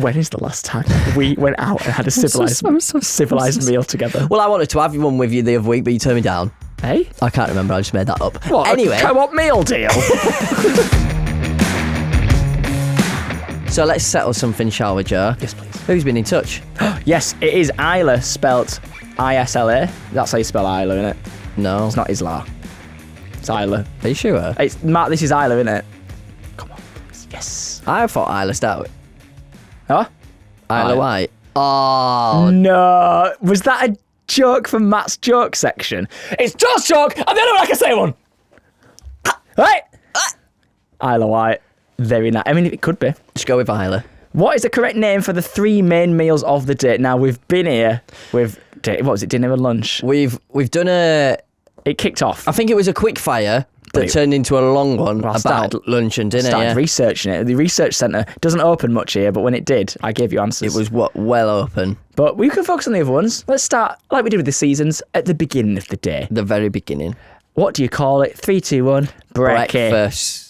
When is the last time we went out and had a civilised meal together? Well, I wanted to have one with you the other week, but you turned me down. Hey? I can't remember. I just made that up. What? Anyway. What meal deal? So let's settle something, shall we, Joe? Yes, please. Who's been in touch? Yes, it is Isla, spelt Isla. That's how you spell Isla, isn't it? No. It's not Isla. It's Isla. Are you sure? It's Mark. This is Isla, isn't it? Come on, please. Yes. I thought Isla started with Huh? Isla White. Oh. No. Was that a joke from Matt's joke section? It's just joke. I'm the only one I can say one. Right. Isla White. Very nice. I mean, it could be. Just go with Isla. What is the correct name for the 3 main meals of the day? Now, we've been here with, what was it, dinner and lunch? We've done a... It kicked off. I think it was a quick fire that turned into a long one about lunch and dinner. Started researching it. The research centre doesn't open much here, but when it did, I gave you answers. It was well open. But we can focus on the other ones. Let's start, like we did with the seasons, at the beginning of the day. The very beginning. What do you call it? 3, 2, 1. Breakfast.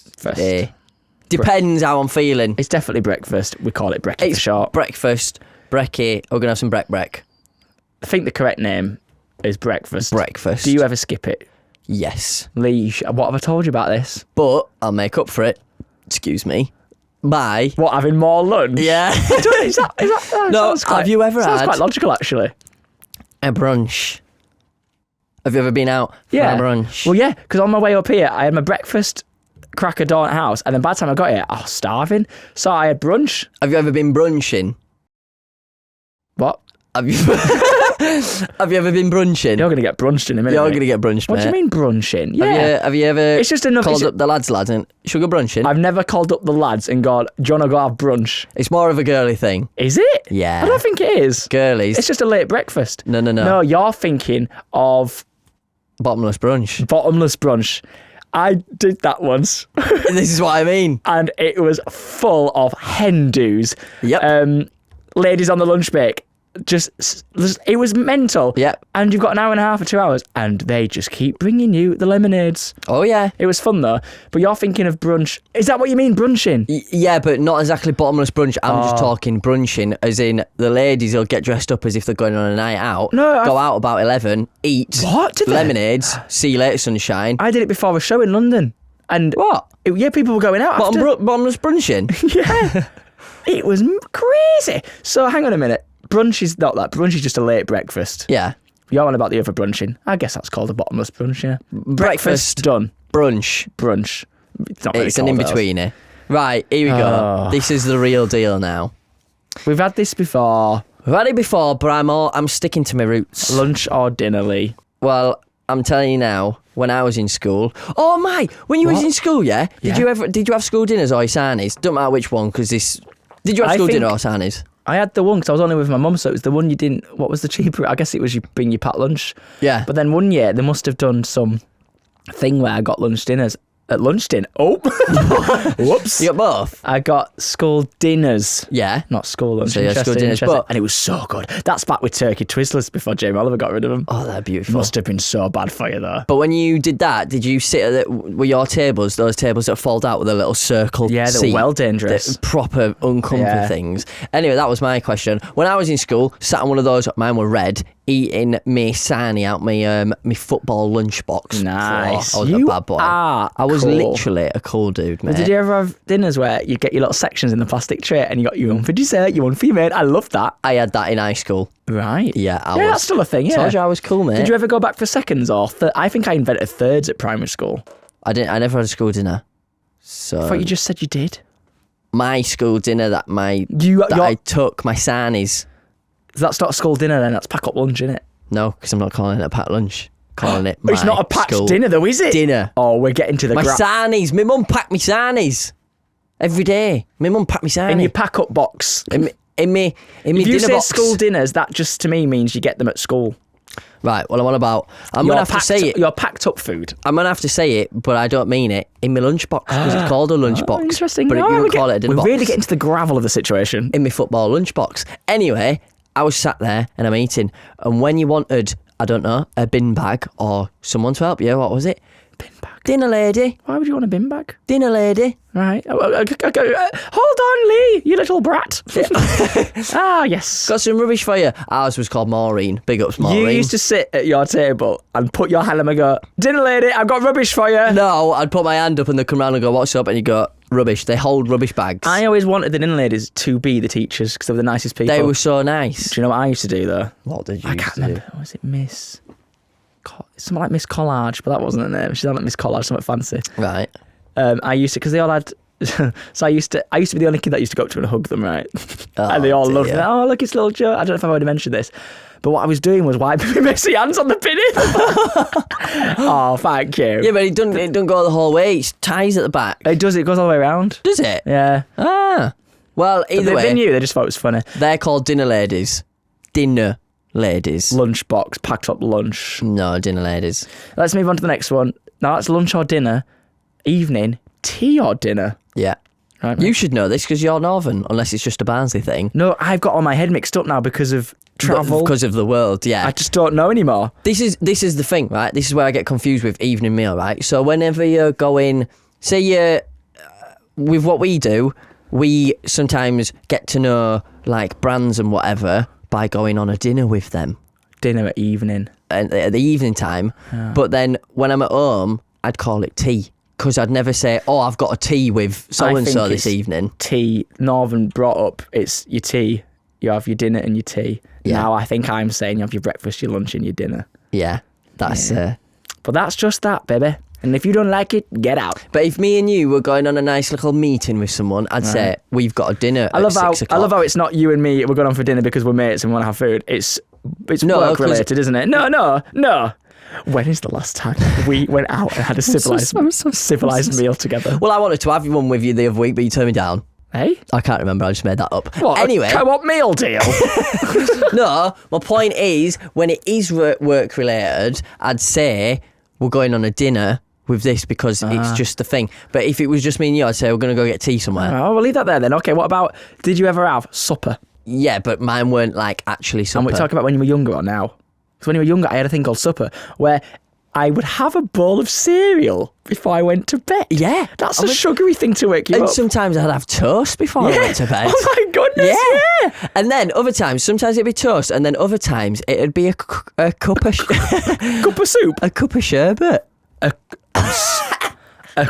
Depends how I'm feeling. It's definitely breakfast. We call it brekkie for short. Breakfast. Brekkie. We're going to have some brek. I think the correct name is breakfast. Breakfast. Do you ever skip it? Yes. Lee, what have I told you about this? But I'll make up for it. Excuse me. By... What, having more lunch? Yeah. Is that No, have you ever sounds had... quite logical, actually. A brunch. Have you ever been out for a brunch? Well, yeah, because on my way up here, I had my breakfast... cracker dawn at house, and then by the time I got here, I was starving, so I had brunch. Have you ever been brunching? What? Have you ever been brunching? You're gonna get brunched in a minute. You're gonna get brunched, What mate. do you mean brunching? Yeah. Have you ever It's just enough. called up the lads and should we go brunching? I've never called up the lads and gone, do you want to go have brunch? It's more of a girly thing. Is it? Yeah. I don't think it is. Girlies. It's just a late breakfast. No. No, you're thinking of Bottomless brunch. bottomless brunch. I did that once. This is what I mean. And it was full of hen do's. Yep. Ladies on the lunch break. It was mental. Yep. And you've got an hour and a half or 2 hours, and they just keep bringing you the lemonades. Oh, yeah. It was fun, though. But you're thinking of brunch. Is that what you mean, brunching? Yeah, but not exactly bottomless brunch. I'm just talking brunching, as in the ladies will get dressed up as if they're going on a night out. No, go out about 11, eat. What? Did they? Lemonades, see you later, sunshine. I did it before a show in London. And What? Yeah, people were going out after. Bottomless brunching? Yeah. It was crazy. So hang on a minute. Brunch is not that. Brunch is just a late breakfast. Yeah. You're on about the other brunching. I guess that's called a bottomless brunch, yeah. Breakfast. Done. Brunch. Brunch. It's not really It's an called in-betweener. Right, here we go. This is the real deal now. We've had this before. We've had it before, but I'm sticking to my roots. Lunch or dinner, Lee? Well, I'm telling you now, when I was in school... Oh, my! When you was in school, yeah? Did you have school dinners or sarnies? Don't matter which one, because this... Did you have school dinner or sarnies? I had the one because I was only with my mum, so it was the one you didn't... What was the cheaper? I guess it was you bring your packed lunch. Yeah. But then one year, they must have done some thing where I got lunch dinners. At lunch dinner. Oh! Whoops. You got both? I got school dinners. Yeah. Not school lunch. So yeah, school dinners. But, and it was so good. That's back with turkey twizzlers before Jamie Oliver got rid of them. Oh, they're beautiful. Must have been so bad for you, though. But when you did that, did you sit at were your tables, those tables that fold out with a little circle Yeah, they're seat, well dangerous. the proper uncomfy things. Anyway, that was my question. When I was in school, sat on one of those, mine were red, eating me sarnie out me football lunchbox. Nice. I was a bad boy. I was cool. literally a cool dude, mate. Did you ever have dinners where you get your little sections in the plastic tray and you got your one for dessert, your one for your mate? I love that. I had that in high school. Right. Yeah, that's still a thing, yeah. Told you I was cool, mate. Did you ever go back for seconds or I think I invented thirds at primary school. I never had a school dinner. So I thought you just said you did. My school dinner that I took, my sarnies. That's not a school dinner then, that's pack up lunch, isn't it? No, because I'm not calling it a packed lunch. Calling it It's not a packed dinner though, is it? Dinner. Oh, we're getting to the My sarnies. My mum packed me sarnies. Every day. My mum packed me sarnies. In your pack up box. In me If you dinner say box. school dinners, that just to me means you get them at school. Right, well, I'm on about... I'm going to have to say it. Your packed up food. I'm going to have to say it, but I don't mean it. In my lunchbox, because it's called a lunchbox. Interesting. But you would call it a dinner box. We're really getting to the gravel of the situation. In my football lunchbox. Anyway, I was sat there and I'm eating. And when you wanted, I don't know, a bin bag or someone to help you, what was it? bin bag? Dinner lady. Why would you want a bin bag? Dinner lady. Right. Hold on, Lee, you little brat. Ah, yes. Got some rubbish for you. Ours was called Maureen. Big ups, Maureen. You used to sit at your table and put your hand up and go, dinner lady, I've got rubbish for you. No, I'd put my hand up and they'd come round and go, what's up? And you go, rubbish. They hold rubbish bags. I always wanted the dinner ladies to be the teachers because they were the nicest people. They were so nice. Do you know what I used to do, though? What did you I used can't to do? remember. Was it Miss... Something like Miss Collage, but that wasn't her name. She's not like Miss Collage, something fancy. Right. I used to, because they all had... So I used to be the only kid that used to go up to them and hug them, right? Oh, and they all loved dear. me. Oh, look, it's little Joe. I don't know if I've already mentioned this. But what I was doing was wiping my messy hands on the pinning. Oh, thank you. Yeah, but it doesn't go the whole way. It's ties at the back. It does. It goes all the way around. Does it? Yeah. Ah. Well, either way, They knew. They just thought it was funny. they're called dinner ladies. Dinner ladies. Lunchbox, packed up lunch. No, dinner ladies. Let's move on to the next one. Now that's lunch or dinner. Evening, tea or dinner. Yeah. Right, You should know this because you're Northern, unless it's just a Barnsley thing. No, I've got all my head mixed up now because of travel. Because of the world, yeah. I just don't know anymore. This is the thing, right? This is where I get confused with evening meal, right? So whenever you're going, say you're, with what we do, we sometimes get to know like brands and whatever by going on a dinner with them. Dinner at evening. And at the evening time. Yeah. But then when I'm at home, I'd call it tea. Because I'd never say, oh, I've got a tea with so-and-so this evening. Tea, Northern brought up, it's your tea. You have your dinner and your tea. Yeah. Now I think I'm saying you have your breakfast, your lunch and your dinner. Yeah, that's... But that's just that, baby. And if you don't like it, get out. But if me and you were going on a nice little meeting with someone, I'd say, we've got a dinner at 6 o'clock. I love how it's not you and me, we're going on for dinner because we're mates and we want to have food. It's No, work related, isn't it? No. When is the last time we went out and had a civilized meal together? Well, I wanted to have one with you the other week, but you turned me down. Hey? I can't remember, I just made that up. What? Anyway. A co-op meal deal? No, my point is, when it is work related, I'd say we're going on a dinner with this because it's just the thing. But if it was just me and you, I'd say we're going to go get tea somewhere. Oh, we'll leave that there then. Okay, what about, did you ever have supper? Yeah, but mine weren't like actually supper. And we talk about when you were younger or now? Because when you were younger, I had a thing called supper where I would have a bowl of cereal before I went to bed. Yeah. That's a sugary thing to wake you And up. sometimes I'd have toast before I went to bed. Oh my goodness, yeah. And then other times, sometimes it'd be toast, and then other times it'd be a cup of Cup of soup? a cup of sherbet. A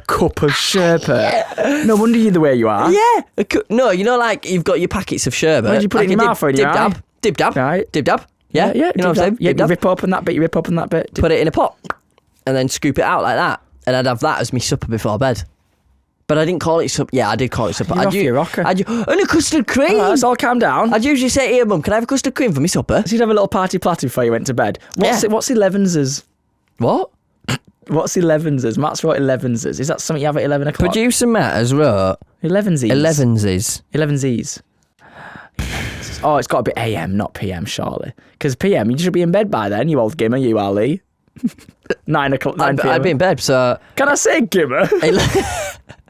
cup of sherbet. No wonder you're the way you are. Yeah. No, you know, like you've got your packets of sherbet. Where do you put it in your mouth or in your eye? dab, dib dab, Right. dib dab. Yeah, Yeah, you know what I'm saying? Yeah, Dib you dab. rip open that bit, you rip open that bit. Put it in a pot, and then scoop it out like that, and I'd have that as my supper before bed. But I didn't call it supper. Yeah, I did call it supper. You're off your rocker. And a custard cream. Oh, let's all calm down. I'd usually say to your mum, can I have a custard cream for my supper? So you'd have a little party platter before you went to bed. What's 11's? What? What's 11's? Matt's wrote 11's. Is that something you have at 11 o'clock? Producer Matt has wrote 11's. 11's. 11's. Oh, it's got to be AM, not PM, surely. Because PM, you should be in bed by then, you old gimmer, you Ali. 9 o'clock, 9 PM. I'd be in bed, so... Can I say gimmer?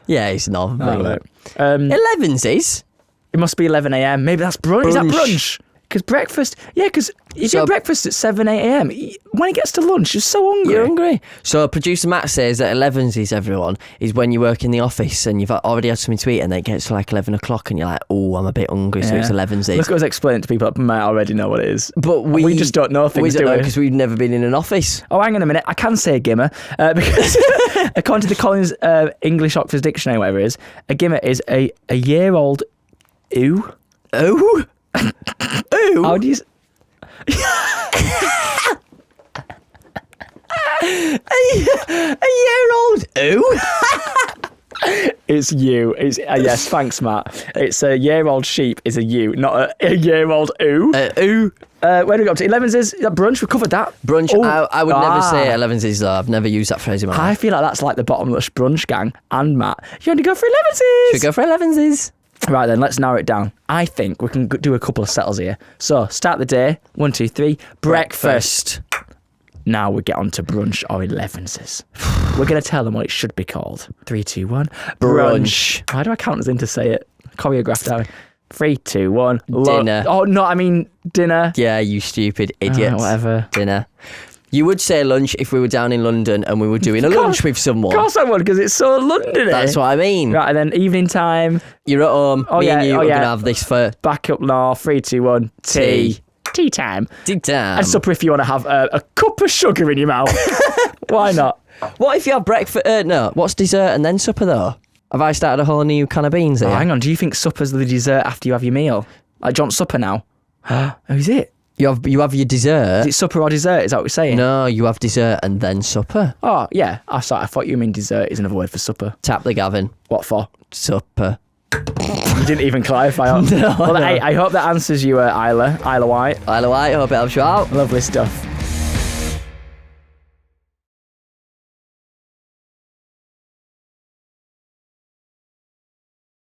Yeah, it's not. Oh, 11's is? It must be 11 AM. Maybe that's brunch. Is that brunch? Because breakfast... Yeah, because if you have breakfast at 7, 8 AM, when it gets to lunch, you're so hungry. You're hungry. So producer Matt says that 11's is, everyone, is when you work in the office and you've already had something to eat and then it gets to like 11 o'clock and you're like, oh, I'm a bit hungry, so it's 11's is. Look at us explain it to people that might already know what it is. But we just don't know things, we don't do know we? because we've never been in an office. Oh, hang on a minute. I can say gimmer because according to the Collins English Oxford Dictionary, whatever it is, a gimmer is a year-old ooh. Ooh? Ooh? How do you... a year-old ooh? It's you. It's yes, thanks, Matt. It's a year-old sheep is a ewe, not a year-old ooh. Ooh? Where do we go up to? 11's is that brunch. We covered that. Brunch. Oh. I would never say 11's is though. I've never used that phrase in my I life. feel like that's like the bottomless brunch gang and Matt. You only go for 11's. Should we go for 11's is? Right then, let's narrow it down. I think we can do a couple of settles here. So, start the day. 1, 2, 3. Breakfast. Now we get on to brunch or 11's. We're going to tell them what it should be called. 3, 2, 1. Brunch. Why do I count us in to say it? Choreographed out. 3, 2, 1. Dinner. Oh, no, I mean dinner. Yeah, you stupid idiots. Whatever. Dinner. You would say lunch if we were down in London and we were doing a lunch with someone. Of course I would, because it's so Londony. That's what I mean. Right, and then evening time. You're at home. Me and you are going to have this for Back up north, 3, 2, 1, tea. Tea time. tea time. And supper if you want to have a cup of sugar in your mouth. Why not? What if you have breakfast? No, what's dessert and then supper though? Have I started a whole new can of beans here? Oh, hang on, do you think supper's the dessert after you have your meal? Like, do you want supper now? Who's it? You have your dessert. Is it supper or dessert? Is that what we're saying? No, you have dessert and then supper. Oh, yeah. I thought you mean dessert is another word for supper. Tap the Gavin. What for? Supper. You didn't even clarify. No, well, no. I hope that answers you, Isla White. Isla White, hope it helps you out. Lovely stuff.